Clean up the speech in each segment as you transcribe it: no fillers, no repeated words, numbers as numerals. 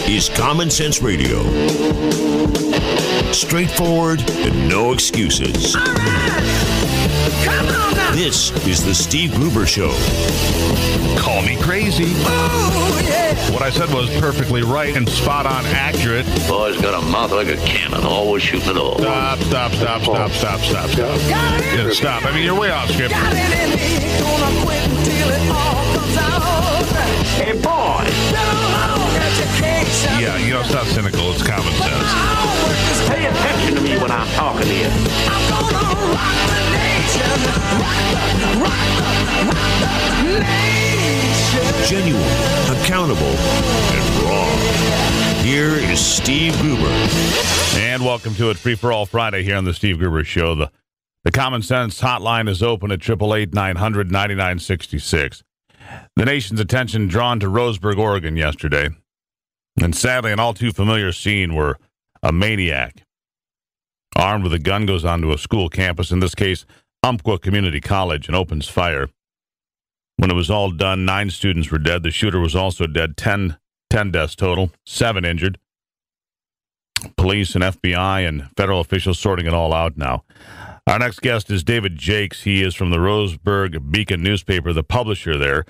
is Common Sense Radio. Straightforward and no excuses. All right. Come on now. This is the Steve Gruber Show. Call me crazy. Oh, yeah. What I said was perfectly right and spot on accurate. Boy's got a mouth like a cannon, always shooting it all. Stop. Yeah, stop. I mean, you're way off script. Got it in me. Gonna quit until it all comes out. Hey, boy! Long education. Yeah, it's not cynical. It's common sense. Pay attention to me when I'm talking to you. I'm gonna rock the nation. Rock the nation. Genuine, accountable, and raw. Here is Steve Gruber. And welcome to it, Free for All Friday here on the Steve Gruber Show. The Common Sense hotline is open at 888-900-9966. The nation's attention drawn to Roseburg, Oregon yesterday. And sadly, an all too familiar scene where a maniac armed with a gun goes onto a school campus, in this case, Umpqua Community College, and opens fire. When it was all done, 9 students were dead. The shooter was also dead, 10 deaths total, 7 injured. Police and FBI and federal officials sorting it all out now. Our next guest is David Jakes. He is from the Roseburg Beacon newspaper, the publisher there,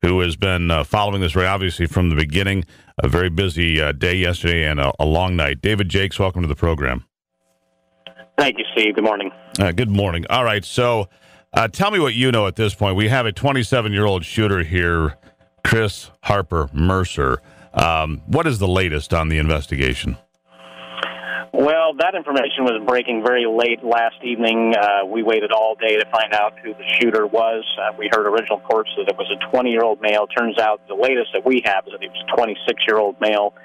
who has been following this very obviously from the beginning. A very busy day yesterday and a long night. David Jakes, welcome to the program. Thank you, Steve. Good morning. Good morning. All right, so tell me what you know at this point. We have a 27-year-old shooter here, Chris Harper Mercer. What is the latest on the investigation? Well, that information was breaking very late last evening. We waited all day to find out who the shooter was. We heard original reports that it was a 20-year-old male. Turns out the latest that we have is that he was a 26-year-old male,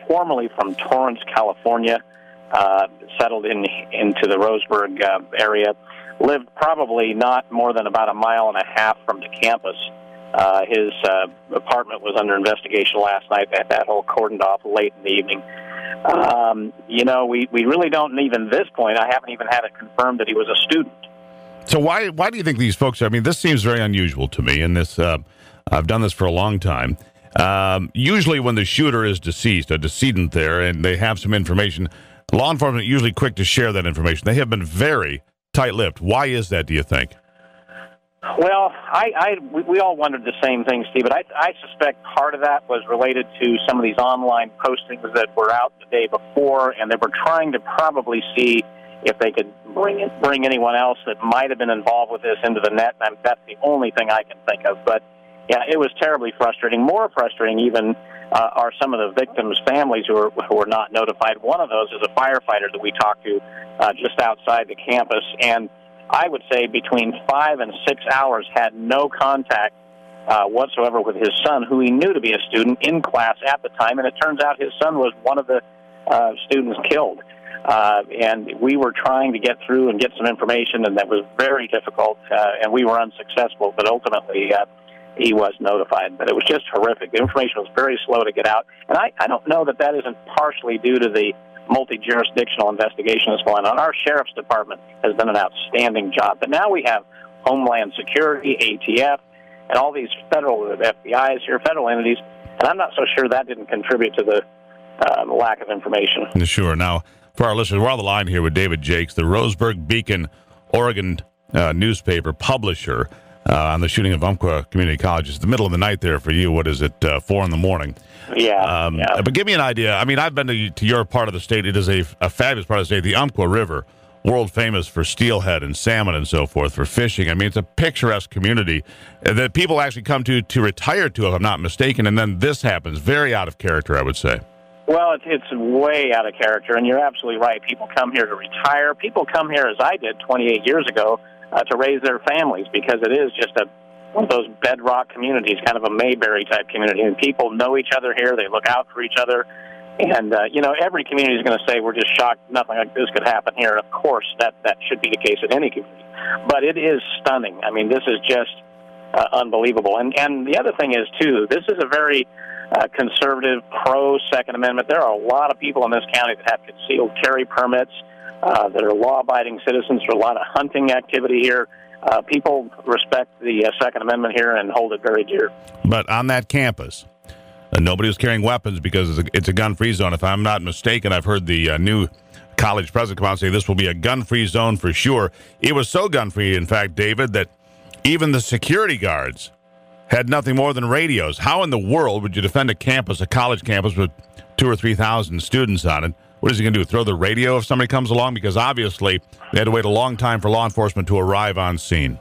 formerly from Torrance, California, settled into the Roseburg area, lived probably not more than about a mile and a half from the campus. His apartment was under investigation last night. That whole cordoned off late in the evening. We really don't, even this point, I haven't even had it confirmed that he was a student. So why do you think these folks are, I mean, this seems very unusual to me, and this, I've done this for a long time. Usually when the shooter is deceased, a decedent there, and they have some information, law enforcement usually quick to share that information. They have been very tight-lipped. Why is that, do you think? Well, we all wondered the same thing, Steve, but I suspect part of that was related to some of these online postings that were out the day before, and they were trying to probably see if they could bring anyone else that might have been involved with this into the net, and that's the only thing I can think of. But, yeah, it was terribly frustrating. More frustrating even are some of the victims' families who were not notified. One of those is a firefighter that we talked to just outside the campus, and I would say between 5 and 6 hours had no contact whatsoever with his son, who he knew to be a student in class at the time, and it turns out his son was one of the students killed. And we were trying to get through and get some information, and that was very difficult, and we were unsuccessful, but ultimately he was notified. But it was just horrific. The information was very slow to get out, and I don't know that isn't partially due to the multi-jurisdictional investigation that's going on. Our sheriff's department has done an outstanding job, but now we have Homeland Security, ATF, and all these federal FBIs here, federal entities, and I'm not so sure that didn't contribute to the lack of information. Sure. Now, for our listeners, we're on the line here with David Jakes, the Roseburg Beacon, Oregon newspaper publisher on the shooting of Umpqua Community College. It's the middle of the night there for you. What is it, 4 in the morning? Yeah, But give me an idea. I mean, I've been to your part of the state. It is a fabulous part of the state, the Umpqua River, world famous for steelhead and salmon and so forth, for fishing. I mean, it's a picturesque community that people actually come to retire to, if I'm not mistaken, and then this happens. Very out of character, I would say. Well, it's way out of character, and you're absolutely right. People come here to retire. People come here, as I did 28 years ago, to raise their families, because it is just one of those bedrock communities, kind of a Mayberry-type community. And people know each other here. They look out for each other. And, every community is going to say, we're just shocked nothing like this could happen here. And, of course, that should be the case in any community. But it is stunning. I mean, this is just unbelievable. And the other thing is, too, this is a very conservative, pro-Second Amendment. There are a lot of people in this county that have concealed carry permits, that are law-abiding citizens. There's a lot of hunting activity here. People respect the Second Amendment here and hold it very dear. But on that campus, Nobody was carrying weapons because it's a gun-free zone. If I'm not mistaken, I've heard the new college president come out and say this will be a gun-free zone for sure. It was so gun-free, in fact, David, that even the security guards had nothing more than radios. How in the world would you defend a college campus with 2,000 or 3,000 students on it? What is he going to do, throw the radio if somebody comes along? Because obviously they had to wait a long time for law enforcement to arrive on scene.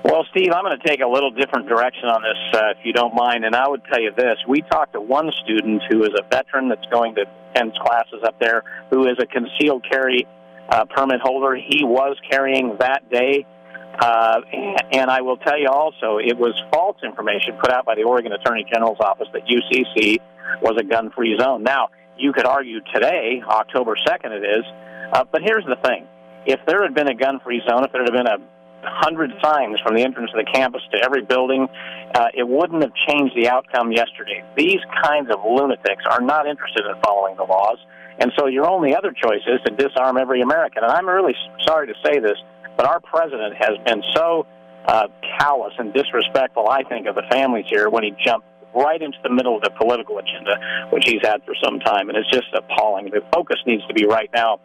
Well, Steve, I'm going to take a little different direction on this, if you don't mind, and I would tell you this. We talked to one student who is a veteran that's going to attend classes up there, who is a concealed carry permit holder. He was carrying that day, and I will tell you also, it was false information put out by the Oregon Attorney General's office that UCC was a gun-free zone. Now, you could argue today, October 2nd it is, but here's the thing. If there had been a gun-free zone, if there had been 100 signs from the entrance of the campus to every building, it wouldn't have changed the outcome yesterday. These kinds of lunatics are not interested in following the laws, and so your only other choice is to disarm every American. And I'm really sorry to say this, but our president has been so callous and disrespectful, I think, of the families here when he jumped right into the middle of the political agenda, which he's had for some time, and it's just appalling. The focus needs to be right now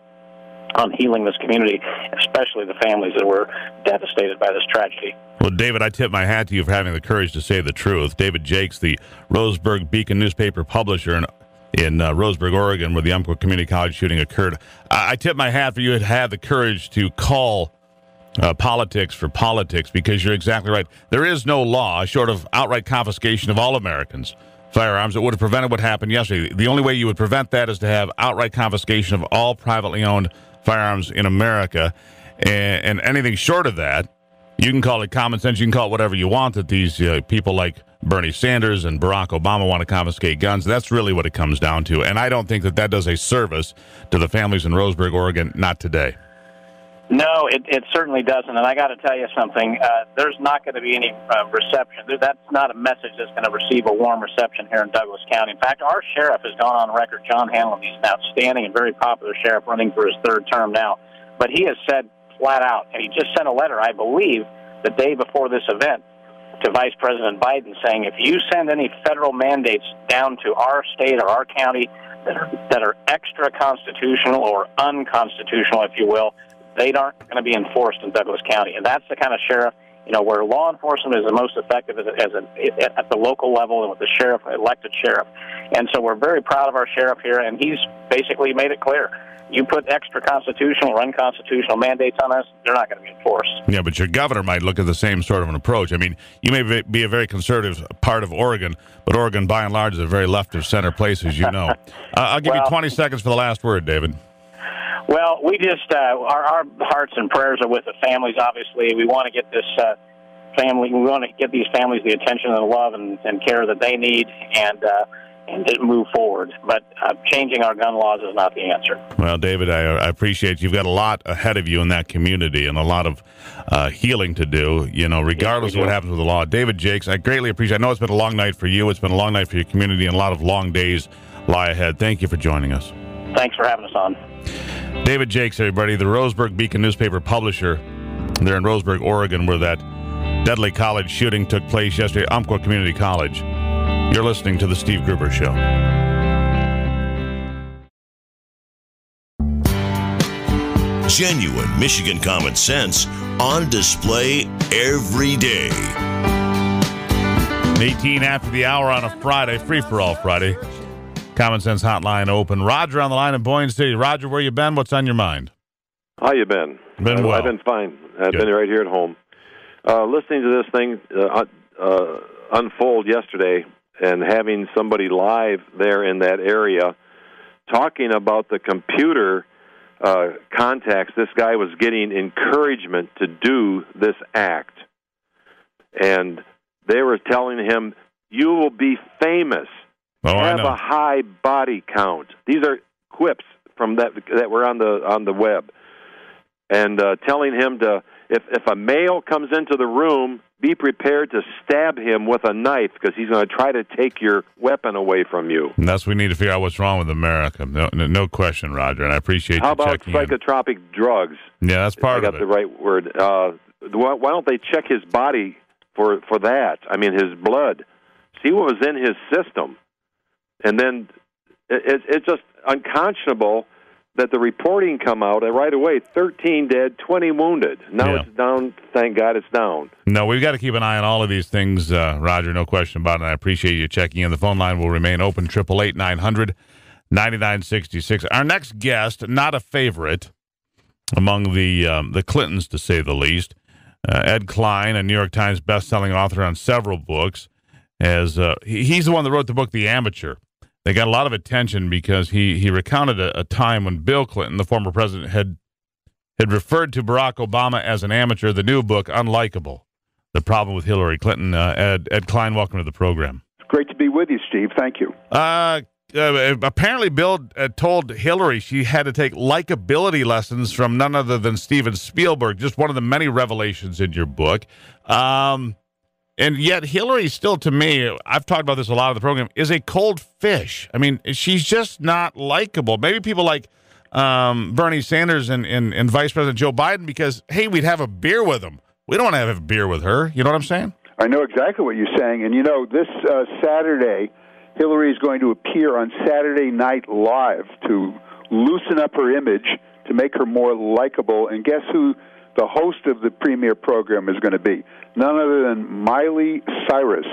on healing this community, especially the families that were devastated by this tragedy. Well, David, I tip my hat to you for having the courage to say the truth. David Jakes, the Roseburg Beacon newspaper publisher in Roseburg, Oregon, where the Umpqua Community College shooting occurred. I tip my hat for you to have the courage to call politics for politics, because you're exactly right. There is no law short of outright confiscation of all Americans' firearms that would have prevented what happened yesterday. The only way you would prevent that is to have outright confiscation of all privately owned firearms in America, and anything short of that, you can call it common sense, you can call it whatever you want, that these people like Bernie Sanders and Barack Obama want to confiscate guns. That's really what it comes down to, and I don't think that does a service to the families in Roseburg, Oregon, not today. No, it certainly doesn't, and I got to tell you something. There's not going to be any reception. That's not a message that's going to receive a warm reception here in Douglas County. In fact, our sheriff has gone on record, John Hanlon. He's an outstanding and very popular sheriff running for his third term now. But he has said flat out, and he just sent a letter, I believe, the day before this event to Vice President Biden saying, if you send any federal mandates down to our state or our county that are extra constitutional or unconstitutional, if you will, they aren't going to be enforced in Douglas County. And that's the kind of sheriff, where law enforcement is the most effective at the local level and with the sheriff, elected sheriff. And so we're very proud of our sheriff here, and he's basically made it clear. You put extra constitutional or unconstitutional mandates on us, they're not going to be enforced. Yeah, but your governor might look at the same sort of an approach. I mean, you may be a very conservative part of Oregon, but Oregon, by and large, is a very left-of-center place, as you know. I'll give you 20 seconds for the last word, David. Well, we just, our hearts and prayers are with the families, obviously. We want to get this we want to get these families the attention and love and care that they need and to move forward. But changing our gun laws is not the answer. Well, David, I appreciate you've got a lot ahead of you in that community and a lot of healing to do, regardless of what happens with the law. David Jakes, I greatly appreciate it. I know it's been a long night for you. It's been a long night for your community, and a lot of long days lie ahead. Thank you for joining us. Thanks for having us on. David Jakes, everybody, the Roseburg Beacon newspaper publisher there in Roseburg, Oregon, where that deadly college shooting took place yesterday, Umpqua Community College. You're listening to The Steve Gruber Show. Genuine Michigan common sense on display every day. 18 after the hour on a Friday, free-for-all Friday. Common Sense Hotline open. Roger on the line in Boyne City. Roger, where you been? What's on your mind? How you been? Well. I've been fine. I've been right here at home. Listening to this thing unfold yesterday and having somebody live there in that area talking about the computer contacts this guy was getting encouragement to do this act. And they were telling him, you will be famous. Have a high body count. These are quips from that were on the web, and telling him to, if a male comes into the room, be prepared to stab him with a knife because he's going to try to take your weapon away from you. And that's we need to figure out what's wrong with America. No question, Roger, and I appreciate you checking in. How about psychotropic drugs? Yeah, that's part of it. I got the right word. Why don't they check his body for that? I mean, his blood. see what was in his system. And then it's just unconscionable that the reporting come out and right away, 13 dead, 20 wounded. Now it's down. Thank God it's down. No, we've got to keep an eye on all of these things, Roger, no question about it. I appreciate you checking in. The phone line will remain open, 888-900-9966. Our next guest, not a favorite among the Clintons, to say the least, Ed Klein, a New York Times bestselling author on several books, he's the one that wrote the book The Amateur. They got a lot of attention because he recounted a time when Bill Clinton, the former president, had referred to Barack Obama as an amateur. The new book, Unlikable, The Problem with Hillary Clinton. Ed Klein, welcome to the program. It's great to be with you, Steve. Thank you. Apparently, Bill told Hillary she had to take likability lessons from none other than Steven Spielberg, just one of the many revelations in your book. And yet Hillary still, to me, I've talked about this a lot of the program, is a cold fish. I mean, she's just not likable. Maybe people like Bernie Sanders and Vice President Joe Biden because, hey, we'd have a beer with them. We don't want to have a beer with her. You know what I'm saying? I know exactly what you're saying. And, this Saturday, Hillary is going to appear on Saturday Night Live to loosen up her image, to make her more likable. And guess who the host of the premier program is going to be? None other than Miley Cyrus.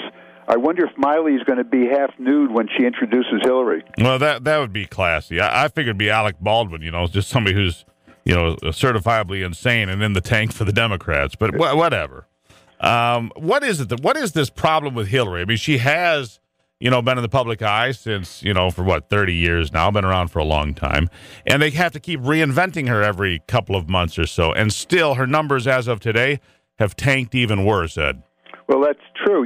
I wonder if Miley is going to be half nude when she introduces Hillary. Well, that would be classy. I figured it'd be Alec Baldwin, just somebody who's, certifiably insane and in the tank for the Democrats. But whatever. What is it? What is this problem with Hillary? I mean, she has, been in the public eye since, for 30 years now, been around for a long time. And they have to keep reinventing her every couple of months or so. And still, her numbers as of today have tanked even worse, Ed. Well, that's true.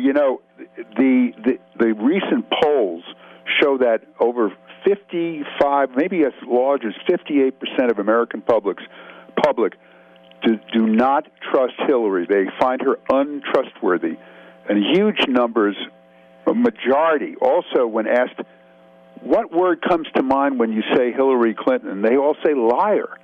The recent polls show that over 55, maybe as large as 58% of American public do not trust Hillary. They find her untrustworthy. And huge numbers, a majority, also when asked, what word comes to mind when you say Hillary Clinton? They all say liar.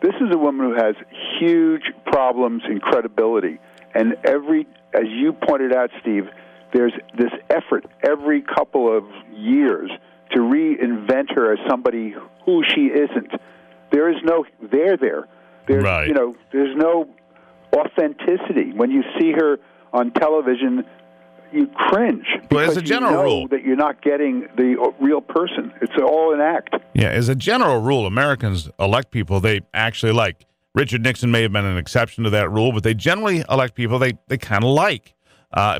This is a woman who has huge problems in credibility. And as you pointed out, Steve, there's this effort every couple of years to reinvent her as somebody who she isn't. There is no there. There's, right. There's no authenticity. When you see her on television, you cringe. Well, as a general rule, that you're not getting the real person. It's all an act. Yeah, as a general rule, Americans elect people they actually like. Richard Nixon may have been an exception to that rule, but they generally elect people they kind of like.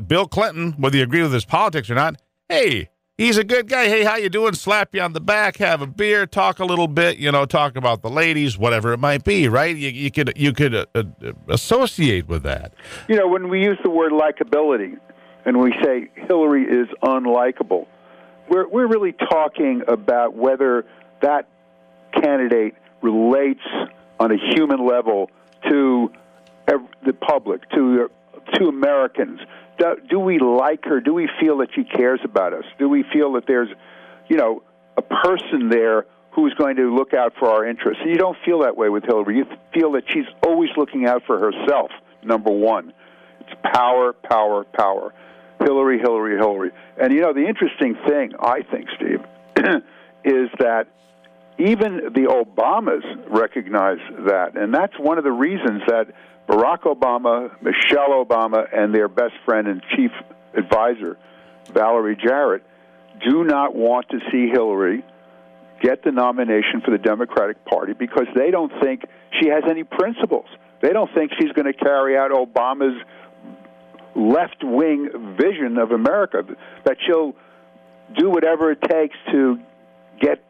Bill Clinton, whether you agree with his politics or not, hey, he's a good guy. Hey, how you doing? Slap you on the back, have a beer, talk a little bit, talk about the ladies, whatever it might be, right? You could associate with that. When we use the word likability and we say Hillary is unlikable, we're really talking about whether that candidate relates on a human level to the public, to Americans. Do we like her? Do we feel that she cares about us? Do we feel that there's, a person there who's going to look out for our interests? And you don't feel that way with Hillary. You feel that she's always looking out for herself, number one. It's power, power, power. Hillary, Hillary, Hillary. And, the interesting thing, I think, Steve, is that even the Obamas recognize that. And that's one of the reasons that Barack Obama, Michelle Obama, and their best friend and chief advisor, Valerie Jarrett, do not want to see Hillary get the nomination for the Democratic Party because they don't think she has any principles. They don't think she's going to carry out Obama's left-wing vision of America, that she'll do whatever it takes to get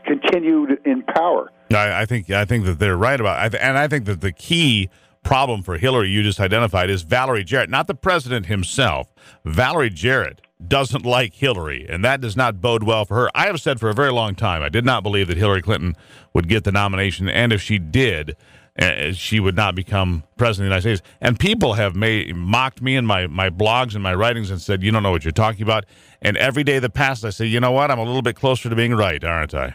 continued in power. I think that they're right about it. And I think that the key problem for Hillary you just identified is Valerie Jarrett, not the president himself. Valerie Jarrett doesn't like Hillary, and that does not bode well for her. I have said for a very long time I did not believe that Hillary Clinton would get the nomination, and if she did, she would not become president of the United States. And people have mocked me in my blogs and my writings and said, you don't know what you're talking about. And every day that passes, I say, you know what? I'm a little bit closer to being right, aren't I?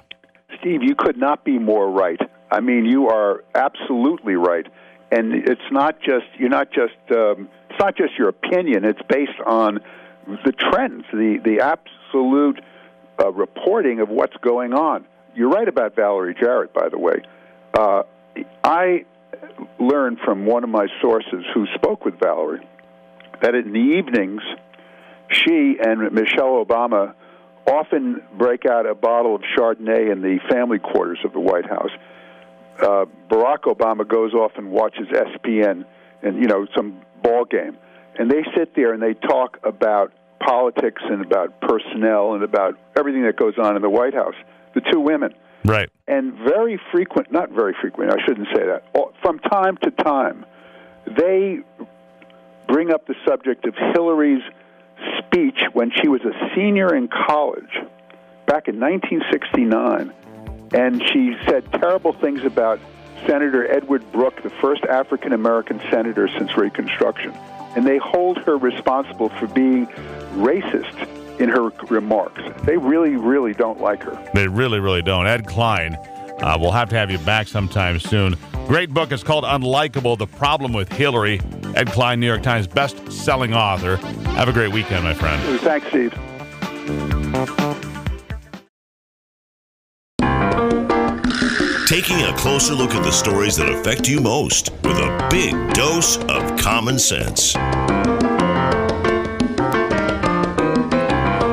Steve, you could not be more right. I mean, you are absolutely right. And it's not just your opinion. It's based on the trends, the absolute reporting of what's going on. You're right about Valerie Jarrett, by the way. I learned from one of my sources who spoke with Valerie that in the evenings, she and Michelle Obama often break out a bottle of Chardonnay in the family quarters of the White House. Barack Obama goes off and watches ESPN and, some ball game. And they sit there and they talk about politics and about personnel and about everything that goes on in the White House. The two women. Right. And not very frequent, I shouldn't say that. From time to time, they bring up the subject of Hillary's speech when she was a senior in college back in 1969. And she said terrible things about Senator Edward Brooke, the first African-American senator since Reconstruction. And they hold her responsible for being racist in her remarks. They really, really don't like her. They really, really don't. Ed Klein, we'll have to have you back sometime soon. Great book. It's called Unlikable, The Problem with Hillary. Ed Klein, New York Times best-selling author. Have a great weekend, my friend. Thanks, Steve. Taking a closer look at the stories that affect you most with a big dose of common sense.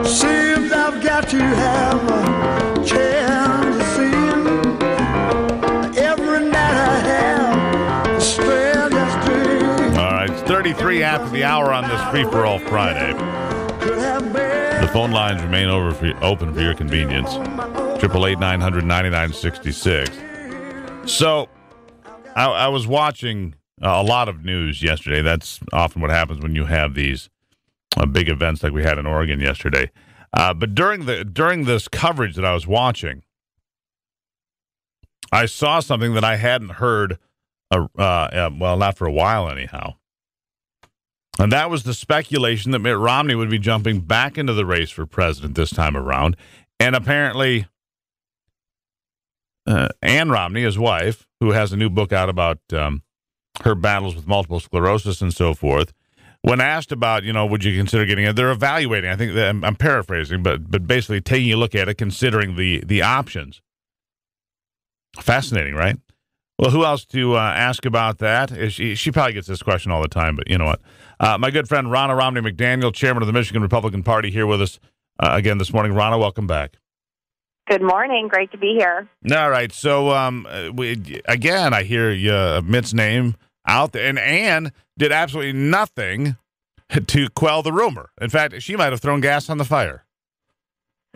Seems I've got to have a chance to see every night I have a strangest dream. All right, it's 33 after the hour on this Free-for-All Friday. The phone lines remain open for your convenience. 888-900-9966. So, I was watching a lot of news yesterday. That's often what happens when you have these big events like we had in Oregon yesterday. But during this coverage that I was watching, I saw something that I hadn't heard, not for a while anyhow. And that was the speculation that Mitt Romney would be jumping back into the race for president this time around. And apparently, Ann Romney, his wife, who has a new book out about her battles with multiple sclerosis and so forth, when asked about, would you consider getting it, they're evaluating. I think that, I'm paraphrasing, but basically taking a look at it, considering the options. Fascinating, right? Well, who else to ask about that? She probably gets this question all the time, but you know what? My good friend Ronna Romney McDaniel, chairman of the Michigan Republican Party, here with us again this morning. Ronna, welcome back. Good morning. Great to be here. All right. So, again, I hear Mitt's name out there, and Ann did absolutely nothing to quell the rumor. In fact, she might have thrown gas on the fire.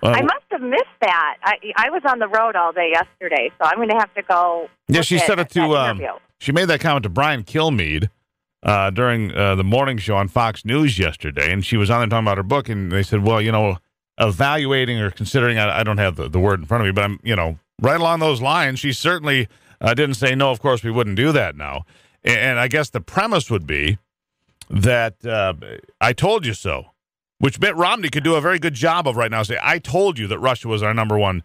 I must have missed that. I was on the road all day yesterday, so I'm going to have to go. Yeah, she said it to. She made that comment to Brian Kilmeade during the morning show on Fox News yesterday, and she was on there talking about her book, and they said, well, evaluating or considering, I don't have the word in front of me, but I'm, right along those lines, she certainly didn't say, no, of course we wouldn't do that now. And I guess the premise would be that I told you so, which Mitt Romney could do a very good job of right now. Say, I told you that Russia was our number one,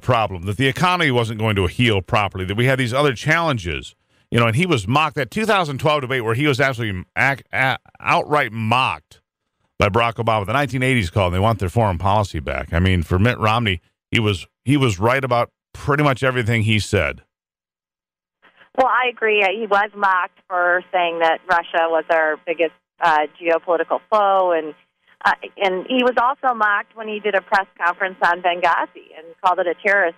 problem, that the economy wasn't going to heal properly, that we had these other challenges, and he was mocked. That 2012 debate where he was absolutely outright mocked by Barack Obama. The 1980s called, and they want their foreign policy back. I mean, for Mitt Romney, he was right about pretty much everything he said. Well, I agree. He was mocked for saying that Russia was our biggest geopolitical foe, and he was also mocked when he did a press conference on Benghazi and called it a terrorist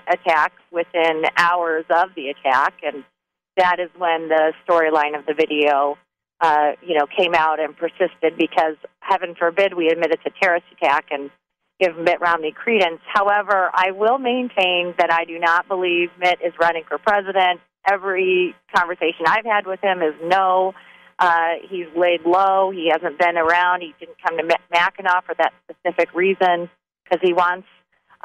attack within hours of the attack, and that is when the storyline of the video came out and persisted, because heaven forbid we admit it's a terrorist attack and give Mitt Romney credence. However, I will maintain that I do not believe Mitt is running for president. Every conversation I've had with him is no. He's laid low. He hasn't been around. He didn't come to Mackinac for that specific reason, because he wants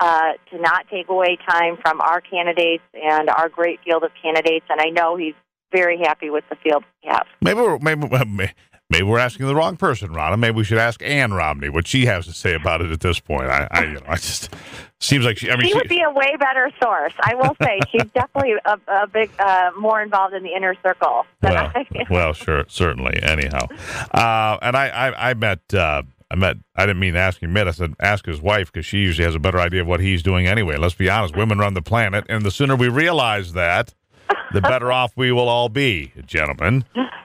to not take away time from our candidates and our great field of candidates. And I know he's very happy with the field we have. Maybe we're asking the wrong person, Ronna. Maybe we should ask Ann Romney what she has to say about it at this point. I just Seems like she would be a way better source. I will say she's definitely a big more involved in the inner circle than I am. Well, sure, certainly. Anyhow, and I met. I didn't mean to ask him. I said ask his wife because she usually has a better idea of what he's doing anyway. Let's be honest, women run the planet, and the sooner we realize that, the better off we will all be, gentlemen.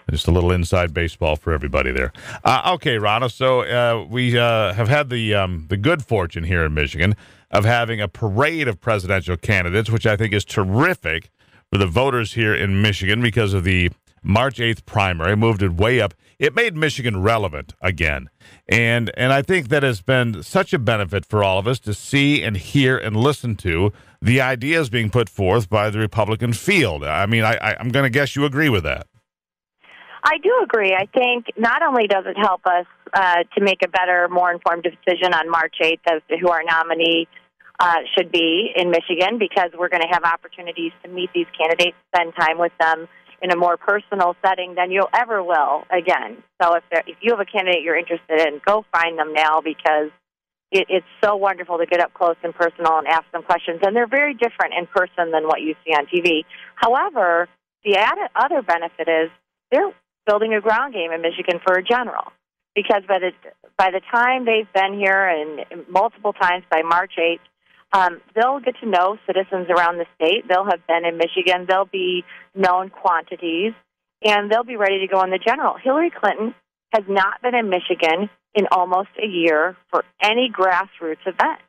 Just a little inside baseball for everybody there. Okay, Ronna. So we have had the good fortune here in Michigan of having a parade of presidential candidates, which I think is terrific for the voters here in Michigan because of the March 8th primary. Moved it way up. It made Michigan relevant again. And I think that has been such a benefit for all of us to see and hear and listen to the ideas being put forth by the Republican field. I mean, I'm going to guess you agree with that. I do agree. I think not only does it help us to make a better, more informed decision on March 8th as to who our nominee should be in Michigan, because we're going to have opportunities to meet these candidates, spend time with them in a more personal setting than you ever will again. So if you have a candidate you're interested in, go find them now, because it's so wonderful to get up close and personal and ask them questions. And they're very different in person than what you see on TV. However, the other benefit is they're building a ground game in Michigan for a general, because by the time they've been here and multiple times by March 8th, they'll get to know citizens around the state. They'll have been in Michigan. They'll be known quantities, and they'll be ready to go in the general. Hillary Clinton has not been in Michigan in almost a year for any grassroots event.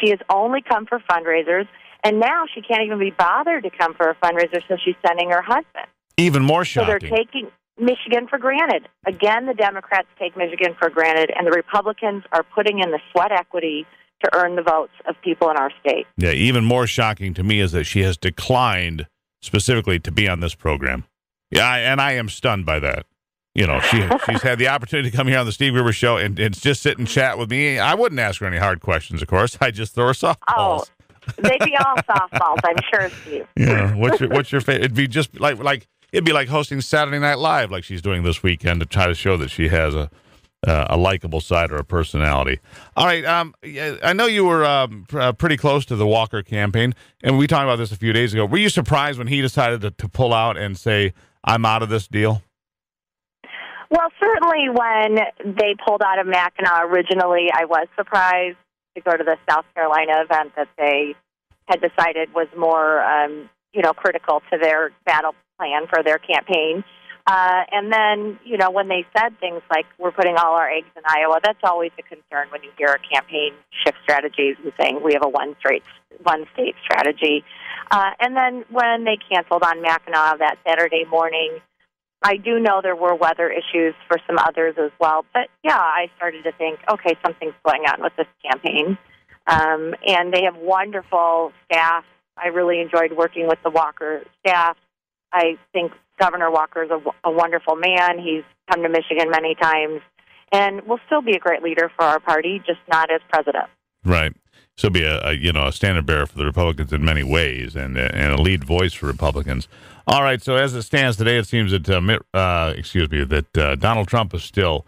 She has only come for fundraisers, and now she can't even be bothered to come for a fundraiser, so she's sending her husband. Even more shocking. So they're taking Michigan for granted. Again, the Democrats take Michigan for granted, and the Republicans are putting in the sweat equity to earn the votes of people in our state. Yeah, even more shocking to me is that she has declined specifically to be on this program. Yeah, and I am stunned by that. You know, she's had the opportunity to come here on the Steve Gruber Show and just sit and chat with me. I wouldn't ask her any hard questions, of course. I'd just throw her softballs. Oh, they'd be all softballs, I'm sure, Steve. Yeah. What's your favorite? It'd be just like it'd be like hosting Saturday Night Live, like she's doing this weekend, to try to show that she has a likable side or a personality. All right. I know you were pretty close to the Walker campaign, and we talked about this a few days ago. Were you surprised when he decided to pull out and say, I'm out of this deal? Well, certainly when they pulled out of Mackinac originally, I was surprised to go to the South Carolina event that they had decided was more, critical to their battle plan for their campaign. And then, when they said things like, we're putting all our eggs in Iowa, that's always a concern when you hear a campaign shift strategies and saying we have a one-state strategy. And then when they canceled on Mackinac that Saturday morning, I do know there were weather issues for some others as well. But, yeah, I started to think, okay, something's going on with this campaign. And they have wonderful staff. I really enjoyed working with the Walker staff. I think Governor Walker is a wonderful man. He's come to Michigan many times and will still be a great leader for our party, just not as president. Right. So be a standard bearer for the Republicans in many ways and a lead voice for Republicans. All right. So as it stands today, it seems that Donald Trump is still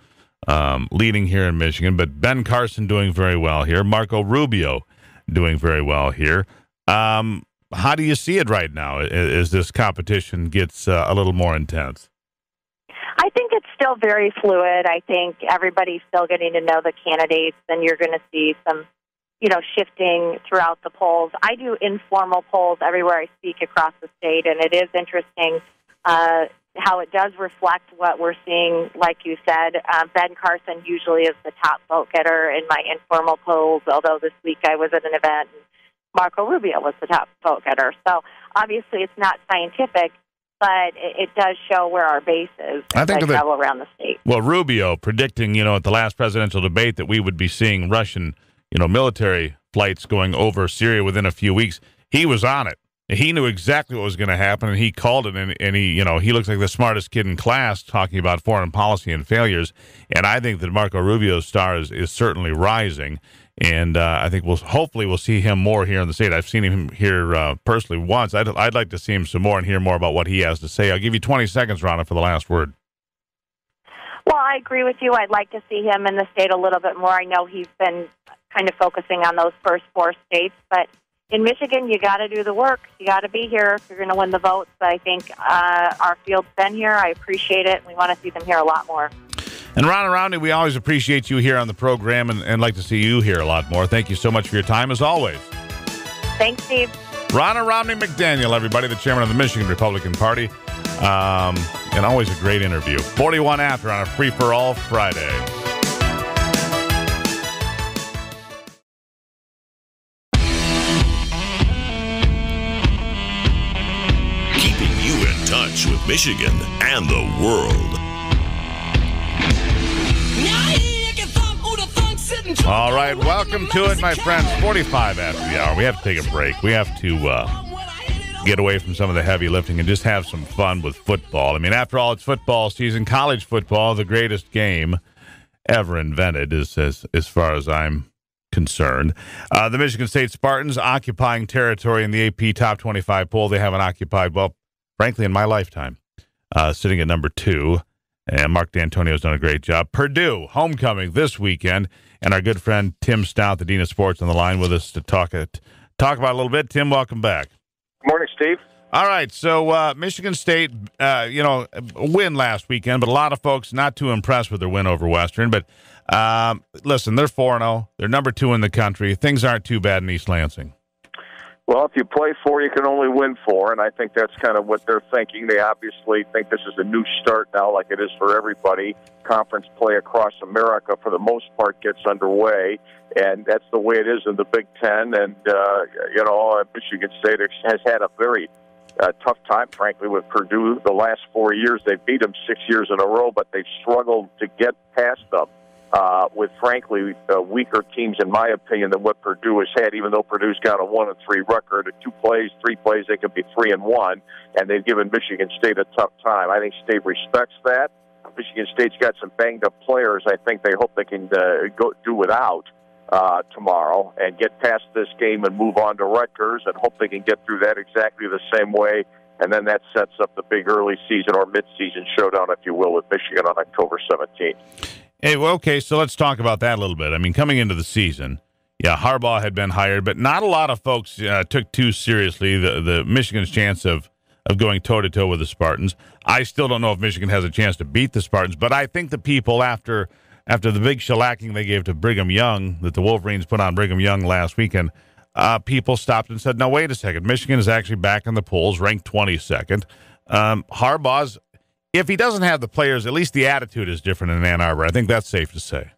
leading here in Michigan, but Ben Carson doing very well here. Marco Rubio doing very well here. How do you see it right now as this competition gets a little more intense? I think it's still very fluid. I think everybody's still getting to know the candidates, and you're going to see some, shifting throughout the polls. I do informal polls everywhere I speak across the state, and it is interesting how it does reflect what we're seeing. Like you said, Ben Carson usually is the top vote getter in my informal polls, although this week I was at an event and Marco Rubio was the top vote getter. So obviously it's not scientific, but it does show where our base is as I travel around the state. Well, Rubio predicting, at the last presidential debate that we would be seeing Russian, military flights going over Syria within a few weeks. He was on it. He knew exactly what was going to happen, and he called it, and he looks like the smartest kid in class talking about foreign policy and failures. And I think that Marco Rubio's star is certainly rising. And I think hopefully we'll see him more here in the state. I've seen him here personally once. I'd like to see him some more and hear more about what he has to say. I'll give you 20 seconds, Ronna, for the last word. Well, I agree with you. I'd like to see him in the state a little bit more. I know he's been kind of focusing on those first four states. But in Michigan, you got to do the work. You got to be here if you're going to win the votes. I think our field's been here. I appreciate it. We want to see them here a lot more. And Ronna Romney, we always appreciate you here on the program and like to see you here a lot more. Thank you so much for your time, as always. Thanks, Steve. Ronna Romney McDaniel, everybody, the chairman of the Michigan Republican Party. And always a great interview. 41 after on a free-for-all Friday. Keeping you in touch with Michigan and the world. All right, welcome to it, my friends. 45 after the hour. We have to take a break. We have to get away from some of the heavy lifting and just have some fun with football. I mean, after all, it's football season. College football, the greatest game ever invented, as far as I'm concerned. The Michigan State Spartans occupying territory in the AP Top 25 poll. They haven't occupied, well, frankly, in my lifetime, sitting at number 2. And Mark D'Antonio's done a great job. Purdue, homecoming this weekend. And our good friend Tim Staudt, the Dean of Sports, on the line with us to talk about it a little bit. Tim, welcome back. Good morning, Steve. All right, so Michigan State, win last weekend, but a lot of folks not too impressed with their win over Western. But listen, they're 4-0. They're number 2 in the country. Things aren't too bad in East Lansing. Well, if you play 4, you can only win 4, and I think that's kind of what they're thinking. They obviously think this is a new start now, like it is for everybody. Conference play across America, for the most part, gets underway, and that's the way it is in the Big Ten. And, Michigan State has had a very tough time, frankly, with Purdue. The last 4 years, they beat them 6 years in a row, but they've struggled to get past them. With, frankly, weaker teams, in my opinion, than what Purdue has had, even though Purdue's got a 1-3 record. At 2 plays, 3 plays, they could be 3-1, and they've given Michigan State a tough time. I think State respects that. Michigan State's got some banged-up players. I think they hope they can go do without tomorrow and get past this game and move on to Rutgers, and hope they can get through that exactly the same way. And then that sets up the big early season or mid-season showdown, if you will, with Michigan on October 17th. Hey, well, okay, so let's talk about that a little bit. I mean, coming into the season, yeah, Harbaugh had been hired, but not a lot of folks took too seriously the Michigan's chance of going toe-to-toe with the Spartans. I still don't know if Michigan has a chance to beat the Spartans, but I think the people, after the big shellacking they gave to Brigham Young, that the Wolverines put on Brigham Young last weekend, people stopped and said, no, wait a second. Michigan is actually back in the polls, ranked 22nd. Harbaugh's, if he doesn't have the players, at least the attitude is different in Ann Arbor. I think that's safe to say.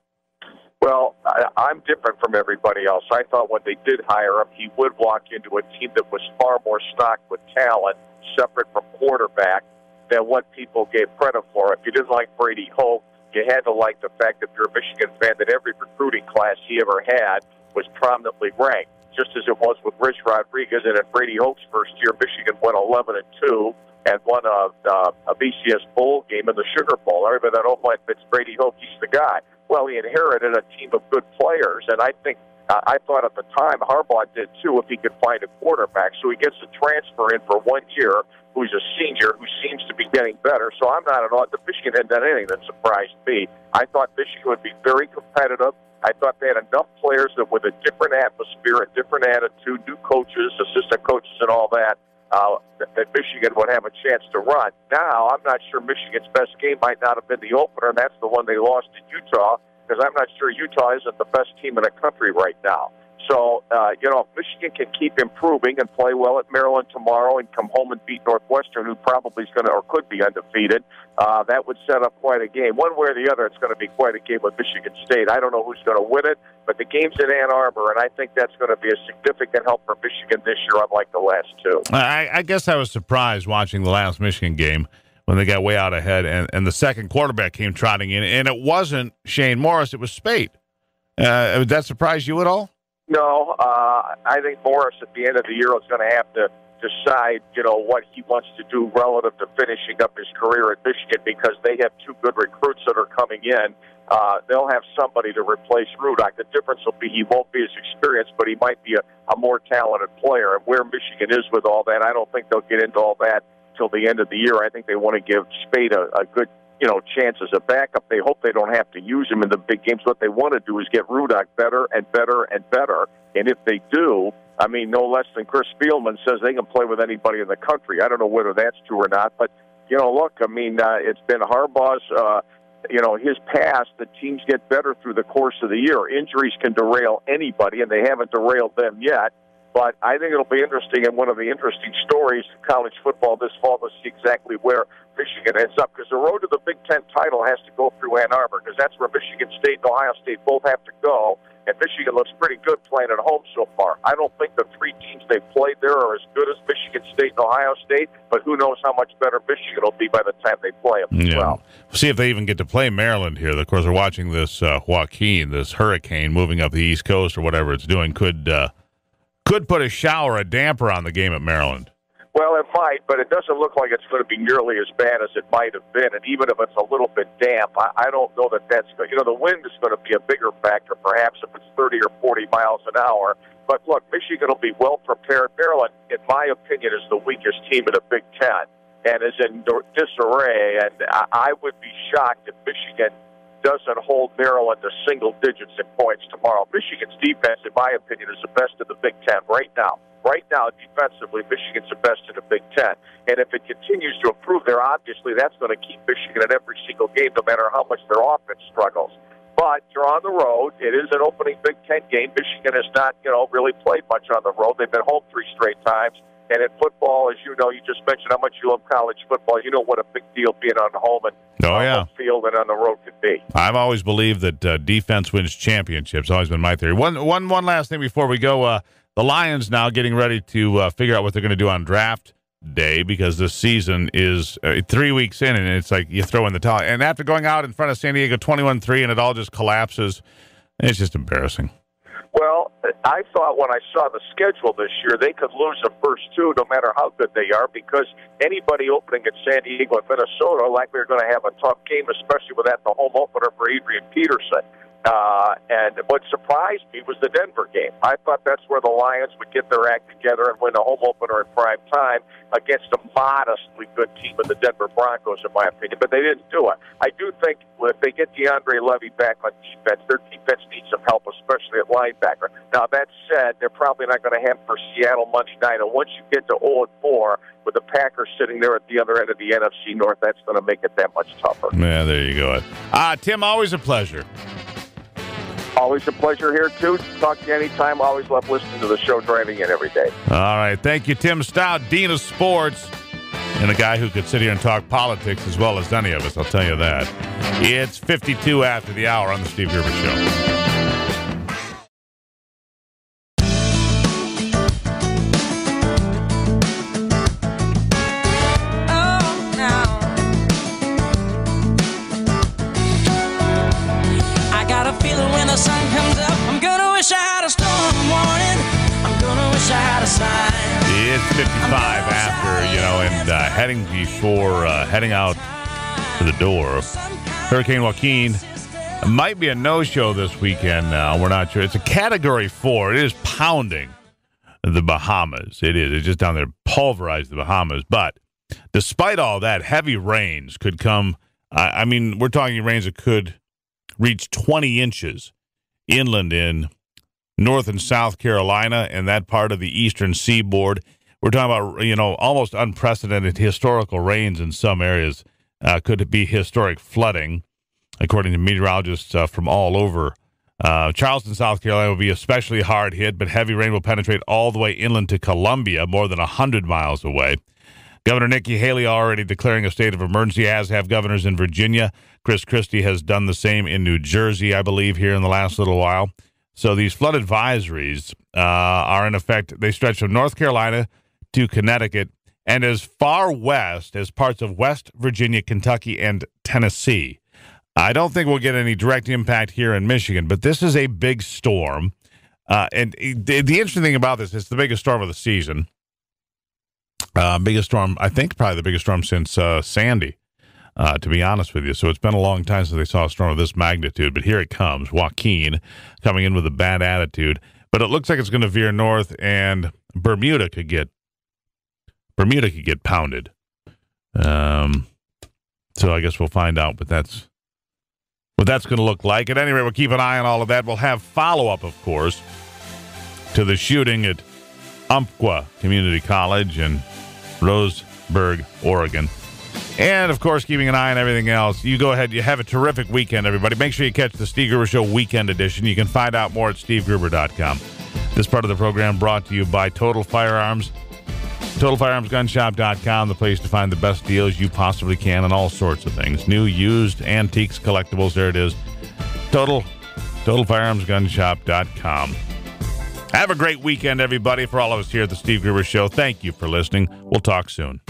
Well, I'm different from everybody else. I thought when they did hire him, he would walk into a team that was far more stocked with talent, separate from quarterback, than what people gave credit for. If you didn't like Brady Hoke, you had to like the fact that you're a Michigan fan that every recruiting class he ever had was prominently ranked, just as it was with Rich Rodriguez. And in Brady Hoke's first year, Michigan went 11-2. And won a BCS bowl game in the Sugar Bowl. Everybody thought, oh, my, it's Brady Hoke, he's the guy. Well, he inherited a team of good players, and I think I thought at the time Harbaugh did too, if he could find a quarterback. So he gets a transfer in for 1 year, who's a senior, who seems to be getting better. So I'm not at all. The Michigan hadn't done anything that surprised me. I thought Michigan would be very competitive. I thought they had enough players that with a different atmosphere, a different attitude, new coaches, assistant coaches, and all that. That Michigan would have a chance to run. Now, I'm not sure Michigan's best game might not have been the opener, and that's the one they lost to Utah, because I'm not sure Utah isn't the best team in the country right now. So, if Michigan can keep improving and play well at Maryland tomorrow and come home and beat Northwestern, who probably is going to or could be undefeated, that would set up quite a game. One way or the other, it's going to be quite a game with Michigan State. I don't know who's going to win it, but the game's in Ann Arbor, and I think that's going to be a significant help for Michigan this year, unlike the last two. I guess I was surprised watching the last Michigan game when they got way out ahead, and the second quarterback came trotting in, and it wasn't Shane Morris, it was Spate. Did that surprise you at all? No, I think Morris at the end of the year is going to have to decide, what he wants to do relative to finishing up his career at Michigan, because they have 2 good recruits that are coming in. They'll have somebody to replace Rudock. The difference will be he won't be as experienced, but he might be a more talented player. And where Michigan is with all that, I don't think they'll get into all that till the end of the year. I think they want to give Spade a good chance as a backup. They hope they don't have to use him in the big games. What they want to do is get Rudock better and better and better. And if they do, I mean, no less than Chris Spielman says they can play with anybody in the country. I don't know whether that's true or not, but, look, I mean, it's been Harbaugh's, his past that teams get better through the course of the year. Injuries can derail anybody, and they haven't derailed them yet. But I think it'll be interesting, and one of the interesting stories in college football this fall to see exactly where Michigan ends up, because the road to the Big Ten title has to go through Ann Arbor, because that's where Michigan State and Ohio State both have to go, and Michigan looks pretty good playing at home so far. I don't think the three teams they've played there are as good as Michigan State and Ohio State, but who knows how much better Michigan will be by the time they play them as well. See if they even get to play Maryland here. Of course, we're watching this Joaquin, this hurricane moving up the East Coast or whatever it's doing, could put a damper on the game at Maryland. Well, it might, but it doesn't look like it's going to be nearly as bad as it might have been. And even if it's a little bit damp, I don't know that that's going to, the wind is going to be a bigger factor, perhaps, if it's 30 or 40 miles an hour. But look, Michigan will be well prepared. Maryland, in my opinion, is the weakest team in the Big Ten and is in disarray. And I would be shocked if Michigan doesn't hold Maryland to single digits in points tomorrow. Michigan's defense, in my opinion, is the best in the Big Ten right now. Right now, defensively, Michigan's the best in the Big Ten. And if it continues to improve there, obviously that's going to keep Michigan in every single game, no matter how much their offense struggles. But you're on the road. It is an opening Big Ten game. Michigan has not, really played much on the road. They've been home 3 straight times. And in football, as you know, you just mentioned how much you love college football. You know what a big deal being on home and home field and on the road can be. I've always believed that defense wins championships. Always been my theory. One last thing before we go. The Lions now getting ready to figure out what they're going to do on draft day, because this season is 3 weeks in, and it's like you throw in the towel. And after going out in front of San Diego 21-3, and it all just collapses, it's just embarrassing. Well, I thought when I saw the schedule this year, they could lose the first 2 no matter how good they are, because anybody opening at San Diego and Minnesota likely are going to have a tough game, especially with that the home opener for Adrian Peterson. And what surprised me was the Denver game. I thought that's where the Lions would get their act together and win a home opener in prime time against a modestly good team in the Denver Broncos, in my opinion, but they didn't do it. I do think if they get DeAndre Levy back on defense, their defense needs some help, especially at linebacker. Now, that said, they're probably not going to have for Seattle Monday night, and once you get to 0-4, with the Packers sitting there at the other end of the NFC North, that's going to make it that much tougher. Yeah, there you go. Tim, always a pleasure. Always a pleasure here, too. Talk to you anytime. Always love listening to the show, driving in every day. All right. Thank you, Tim Staudt, Dean of Sports, and a guy who could sit here and talk politics as well as any of us, I'll tell you that. It's 52 after the hour on the Steve Gruber Show. It's 55 after, and heading out to the door. Hurricane Joaquin might be a no-show this weekend now. We're not sure. It's a Category 4. It is pounding the Bahamas. It is. It's just down there, pulverized the Bahamas. But despite all that, heavy rains could come. We're talking rains that could reach 20 inches inland in North and South Carolina and that part of the eastern seaboard. We're talking about, almost unprecedented historical rains in some areas. Could be historic flooding, according to meteorologists from all over. Charleston, South Carolina will be especially hard hit, but heavy rain will penetrate all the way inland to Columbia, more than 100 miles away. Governor Nikki Haley already declaring a state of emergency, as have governors in Virginia. Chris Christie has done the same in New Jersey, I believe, here in the last little while. So these flood advisories are in effect. They stretch from North Carolina to Connecticut and as far west as parts of West Virginia, Kentucky, and Tennessee. I don't think we'll get any direct impact here in Michigan, but this is a big storm. And the interesting thing about this, it's the biggest storm of the season. Biggest storm, I think probably the biggest storm since Sandy, to be honest with you. So it's been a long time since they saw a storm of this magnitude, but here it comes. Joaquin coming in with a bad attitude, but it looks like it's going to veer north, and Bermuda could get pounded. So I guess we'll find out what that's going to look like. At any rate, we'll keep an eye on all of that. We'll have follow-up, of course, to the shooting at Umpqua Community College in Roseburg, Oregon. And, of course, keeping an eye on everything else. You go ahead. You have a terrific weekend, everybody. Make sure you catch the Steve Gruber Show Weekend Edition. You can find out more at stevegruber.com. This part of the program brought to you by Total Firearms. TotalFirearmsGunShop.com, the place to find the best deals you possibly can on all sorts of things. New, used, antiques, collectibles. There it is. TotalFirearmsGunShop.com. Have a great weekend, everybody. For all of us here at the Steve Gruber Show, thank you for listening. We'll talk soon.